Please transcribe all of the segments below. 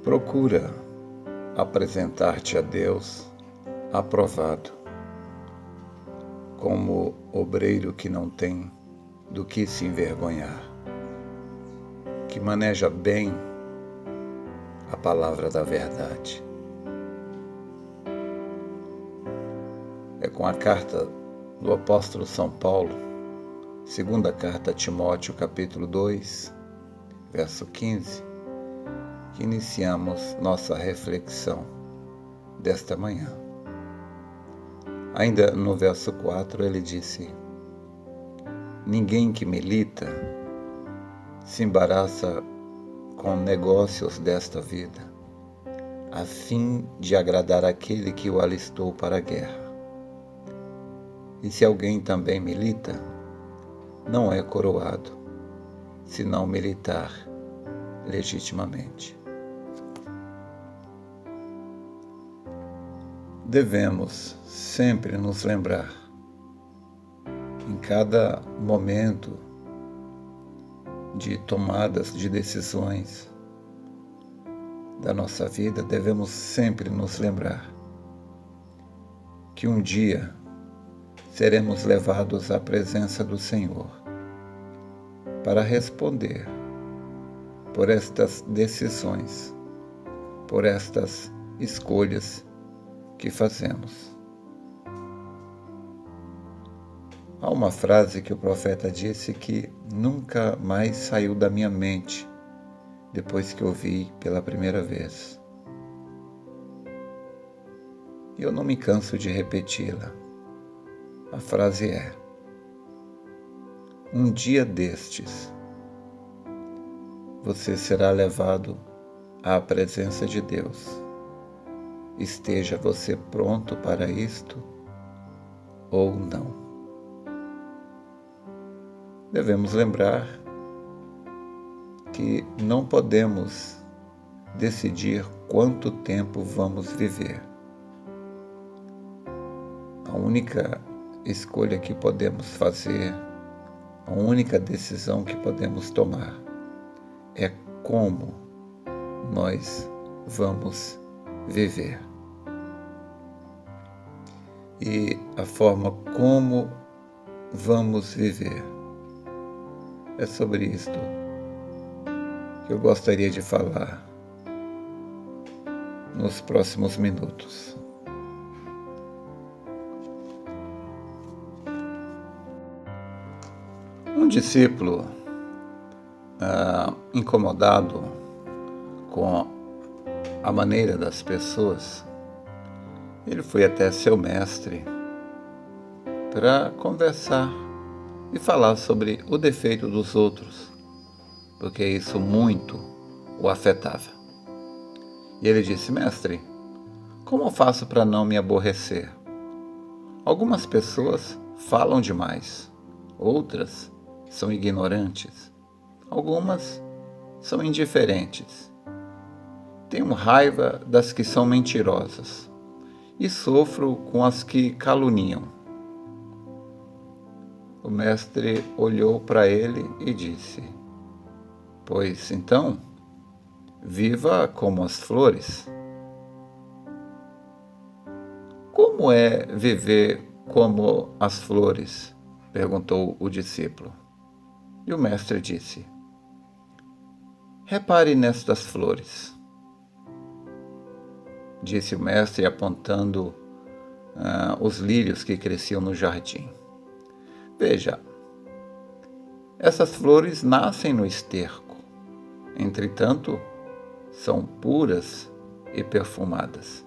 Procura apresentar-te a Deus aprovado, como obreiro que não tem do que se envergonhar, que maneja bem a palavra da verdade. É com a carta do apóstolo São Paulo, segunda carta a Timóteo, capítulo 2, verso 15, que iniciamos nossa reflexão desta manhã. Ainda no verso 4 ele disse: ninguém que milita se embaraça com negócios desta vida, a fim de agradar aquele que o alistou para a guerra. E se alguém também milita, não é coroado, se não militar legitimamente. Devemos sempre nos lembrar, em cada momento de tomadas de decisões da nossa vida, devemos sempre nos lembrar que um dia seremos levados à presença do Senhor para responder por estas decisões, por estas escolhas que fazemos. Há uma frase que o profeta disse que nunca mais saiu da minha mente depois que ouvi pela primeira vez. E eu não me canso de repeti-la. A frase é: um dia destes, você será levado à presença de Deus. Esteja você pronto para isto ou não. Devemos lembrar que não podemos decidir quanto tempo vamos viver. A única escolha que podemos fazer, a única decisão que podemos tomar é como nós vamos viver. E a forma como vamos viver, é sobre isto que eu gostaria de falar nos próximos minutos. Um discípulo incomodado com a maneira das pessoas, ele foi até seu mestre para conversar e falar sobre o defeito dos outros, porque isso muito o afetava. E ele disse: mestre, como eu faço para não me aborrecer? Algumas pessoas falam demais, outras são ignorantes, algumas são indiferentes. Tenho raiva das que são mentirosas e sofro com as que caluniam. O mestre olhou para ele e disse: pois então, viva como as flores. Como é viver como as flores? Perguntou o discípulo. E o mestre disse: repare nestas flores. Disse o mestre, apontando os lírios que cresciam no jardim. Veja, essas flores nascem no esterco, entretanto, são puras e perfumadas.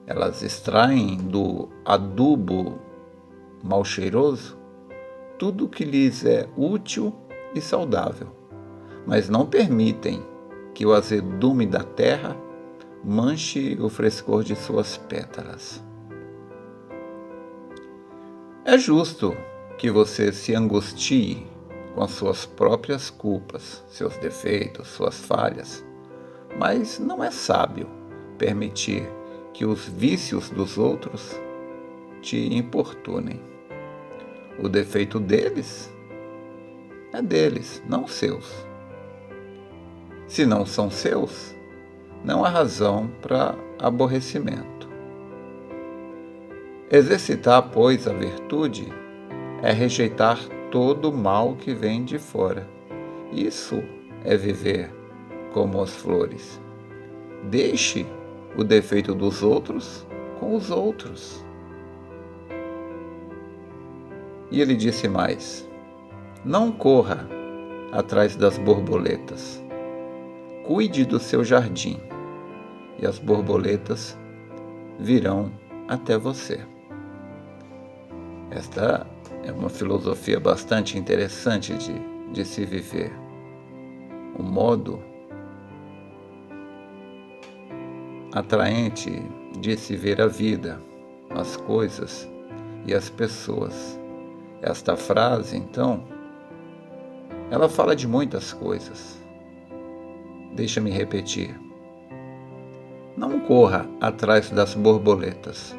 Elas extraem do adubo mal cheiroso tudo o que lhes é útil e saudável, mas não permitem que o azedume da terra manche o frescor de suas pétalas. É justo que você se angustie com as suas próprias culpas, seus defeitos, suas falhas, mas não é sábio permitir que os vícios dos outros te importunem. O defeito deles é deles, não seus. Se não são seus, não há razão para aborrecimento. Exercitar, pois, a virtude é rejeitar todo o mal que vem de fora. Isso é viver como as flores. Deixe o defeito dos outros com os outros. E ele disse mais: não corra atrás das borboletas. Cuide do seu jardim, e as borboletas virão até você. Esta é uma filosofia bastante interessante de se viver. Um modo atraente de se ver a vida, as coisas e as pessoas. Esta frase, então, ela fala de muitas coisas. Deixa-me repetir. Não corra atrás das borboletas.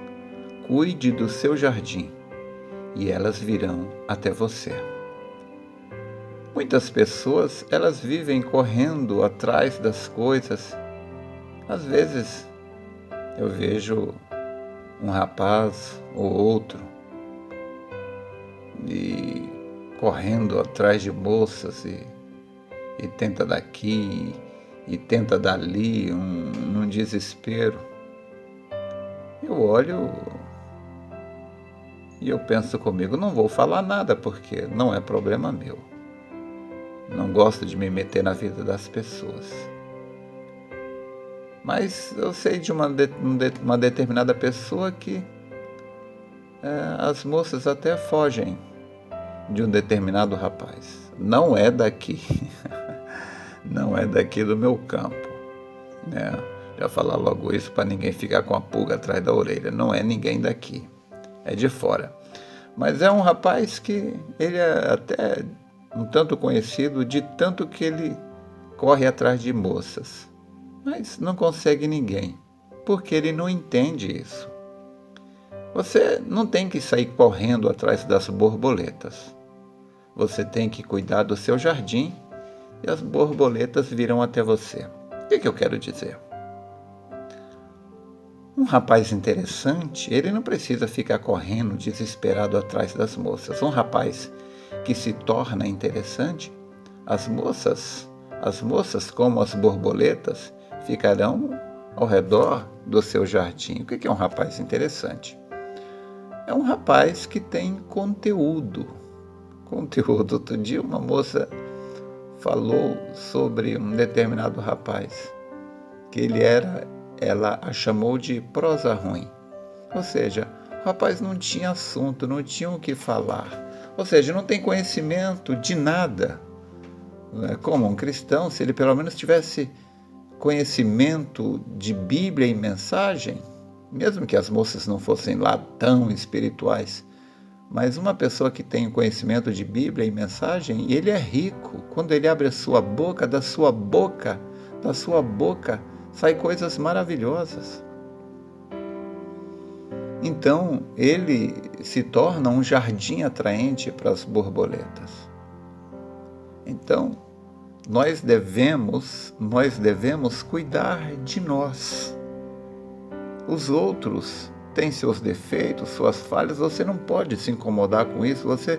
Cuide do seu jardim, e elas virão até você. Muitas pessoas, elas vivem correndo atrás das coisas. Às vezes, eu vejo um rapaz ou outro e correndo atrás de moças e tenta daqui e tenta dali, num desespero. Eu olho e eu penso comigo, não vou falar nada porque não é problema meu. Não gosto de me meter na vida das pessoas. Mas eu sei de uma determinada pessoa que as moças até fogem de um determinado rapaz. Não é daqui. Não é daqui do meu campo. Né? Já falar logo isso para ninguém ficar com a pulga atrás da orelha. Não é ninguém daqui. É de fora. Mas é um rapaz que ele é até um tanto conhecido de tanto que ele corre atrás de moças. Mas não consegue ninguém, porque ele não entende isso. Você não tem que sair correndo atrás das borboletas. Você tem que cuidar do seu jardim e as borboletas virão até você. O que eu quero dizer? Um rapaz interessante, ele não precisa ficar correndo desesperado atrás das moças. Um rapaz que se torna interessante, as moças como as borboletas, ficarão ao redor do seu jardim. O que é um rapaz interessante? É um rapaz que tem conteúdo. Outro dia uma moça falou sobre um determinado rapaz, que ela a chamou de prosa ruim. Ou seja, o rapaz não tinha assunto, não tinha o que falar. Ou seja, não tem conhecimento de nada. Como um cristão, se ele pelo menos tivesse conhecimento de Bíblia e mensagem, mesmo que as moças não fossem lá tão espirituais, mas uma pessoa que tem conhecimento de Bíblia e mensagem, ele é rico. Quando ele abre a sua boca, da sua boca saem coisas maravilhosas. Então, ele se torna um jardim atraente para as borboletas. Então, nós devemos cuidar de nós. Os outros têm seus defeitos, suas falhas, você não pode se incomodar com isso, você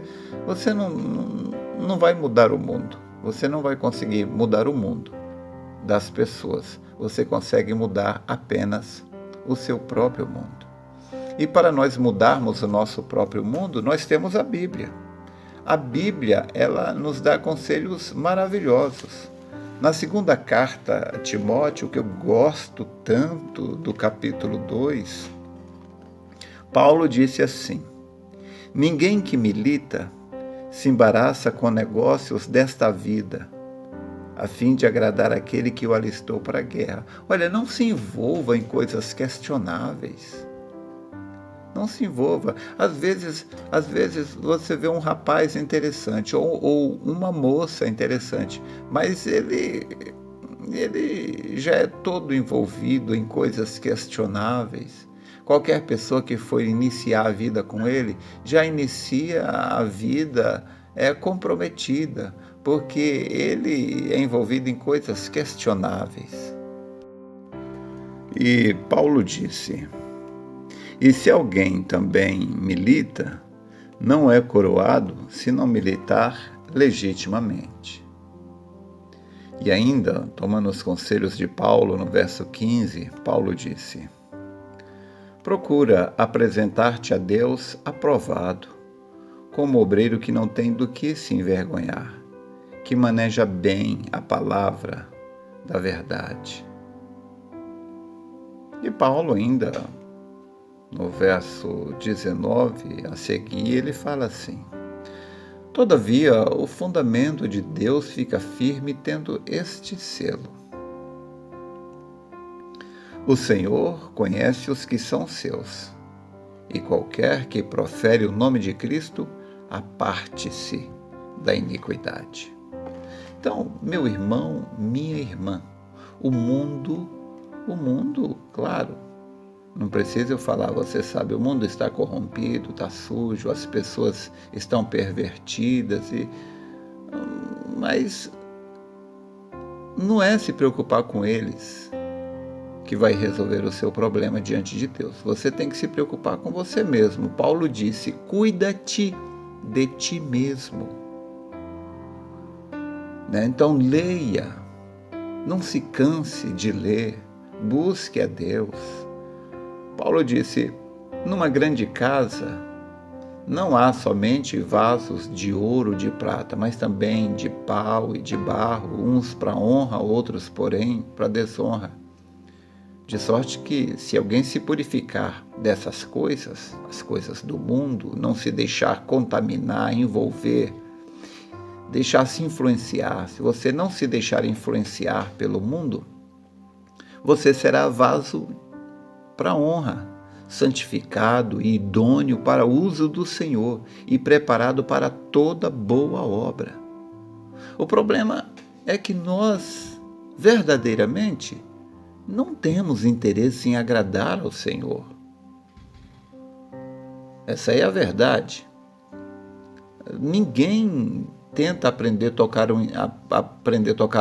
não vai mudar o mundo, você não vai conseguir mudar o mundo das pessoas, você consegue mudar apenas o seu próprio mundo. E para nós mudarmos o nosso próprio mundo, nós temos a Bíblia. A Bíblia, ela nos dá conselhos maravilhosos. Na segunda carta a Timóteo, que eu gosto tanto, do capítulo 2, Paulo disse assim: ninguém que milita se embaraça com negócios desta vida, a fim de agradar aquele que o alistou para a guerra. Olha, não se envolva em coisas questionáveis. Não se envolva. Às vezes você vê um rapaz interessante ou uma moça interessante, mas ele já é todo envolvido em coisas questionáveis. Qualquer pessoa que for iniciar a vida com ele, já inicia a vida comprometida, porque ele é envolvido em coisas questionáveis. E Paulo disse: e se alguém também milita, não é coroado se não militar legitimamente. E ainda, tomando os conselhos de Paulo, no verso 15, Paulo disse: procura apresentar-te a Deus aprovado, como obreiro que não tem do que se envergonhar, que maneja bem a palavra da verdade. E Paulo ainda, no verso 19 a seguir, ele fala assim: todavia, o fundamento de Deus fica firme tendo este selo. O Senhor conhece os que são seus, e qualquer que profere o nome de Cristo, aparte-se da iniquidade. Então, meu irmão, minha irmã, o mundo, claro, não precisa eu falar, você sabe, o mundo está corrompido, está sujo, as pessoas estão pervertidas, mas não é se preocupar com eles que vai resolver o seu problema diante de Deus. Você tem que se preocupar com você mesmo. Paulo disse: cuida-te de ti mesmo. Então leia, não se canse de ler, busque a Deus. Paulo disse: numa grande casa não há somente vasos de ouro, de prata, mas também de pau e de barro, uns para honra, outros, porém, para desonra. De sorte que, se alguém se purificar dessas coisas, as coisas do mundo, não se deixar contaminar, envolver, deixar-se influenciar, se você não se deixar influenciar pelo mundo, você será vaso para honra, santificado e idôneo para o uso do Senhor e preparado para toda boa obra. O problema é que nós, verdadeiramente, não temos interesse em agradar ao Senhor. Essa é a verdade. Ninguém tenta aprender a tocar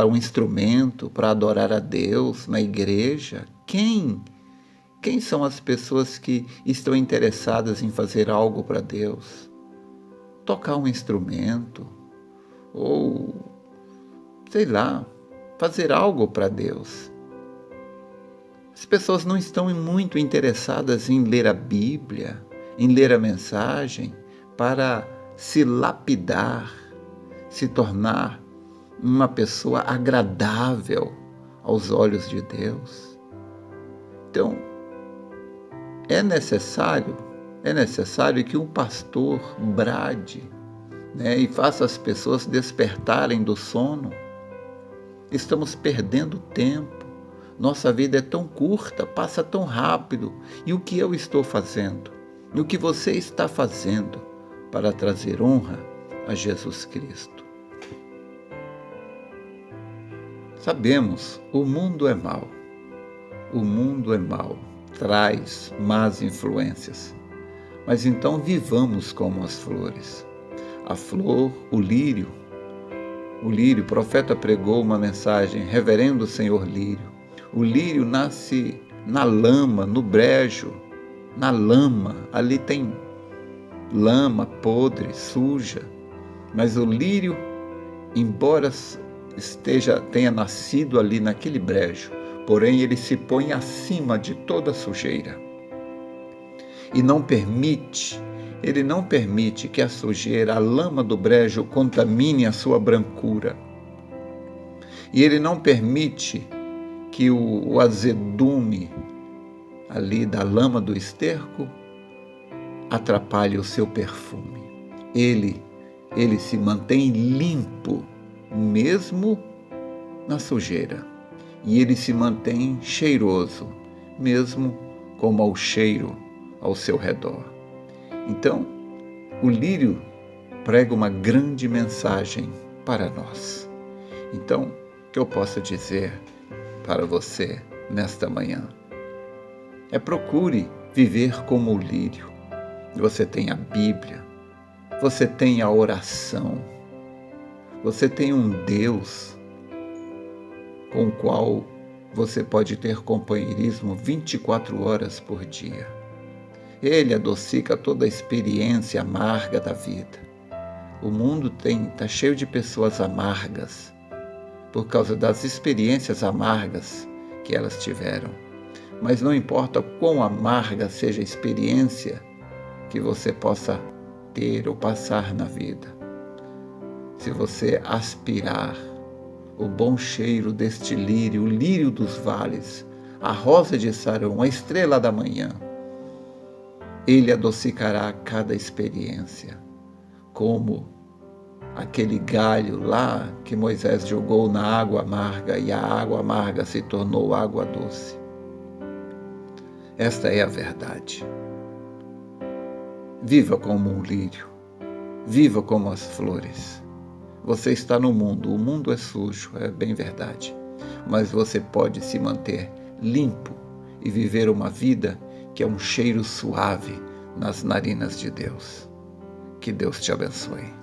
um instrumento para adorar a Deus na igreja. Quem são as pessoas que estão interessadas em fazer algo para Deus? Tocar um instrumento ou, sei lá, fazer algo para Deus. As pessoas não estão muito interessadas em ler a Bíblia, em ler a mensagem, para se lapidar, se tornar uma pessoa agradável aos olhos de Deus. Então, é necessário que um pastor brade, e faça as pessoas despertarem do sono. Estamos perdendo tempo. Nossa vida é tão curta, passa tão rápido. E o que eu estou fazendo? E o que você está fazendo para trazer honra a Jesus Cristo? Sabemos, o mundo é mau. O mundo é mau, traz más influências. Mas então vivamos como as flores. A flor, o lírio, o profeta pregou uma mensagem: reverendo Senhor lírio. O lírio nasce na lama, no brejo, na lama. Ali tem lama podre, suja. Mas o lírio, embora tenha nascido ali naquele brejo, porém ele se põe acima de toda sujeira. E ele não permite que a sujeira, a lama do brejo, contamine a sua brancura. E ele não permite que o azedume ali da lama do esterco atrapalhe o seu perfume. Ele se mantém limpo, mesmo na sujeira. E ele se mantém cheiroso, mesmo com mau cheiro ao seu redor. Então, o lírio prega uma grande mensagem para nós. Então, o que eu posso dizer para você nesta manhã? Procure viver como o lírio. Você tem a Bíblia, você tem a oração, você tem um Deus com o qual você pode ter companheirismo 24 horas por dia. Ele adocica toda a experiência amarga da vida. O mundo está cheio de pessoas amargas por causa das experiências amargas que elas tiveram. Mas não importa quão amarga seja a experiência que você possa ter ou passar na vida, se você aspirar o bom cheiro deste lírio, o lírio dos vales, a rosa de Sarão, a estrela da manhã, ele adocicará cada experiência, como aquele galho lá que Moisés jogou na água amarga e a água amarga se tornou água doce. Esta é a verdade. Viva como um lírio, viva como as flores. Você está no mundo, o mundo é sujo, é bem verdade, mas você pode se manter limpo e viver uma vida que é um cheiro suave nas narinas de Deus. Que Deus te abençoe.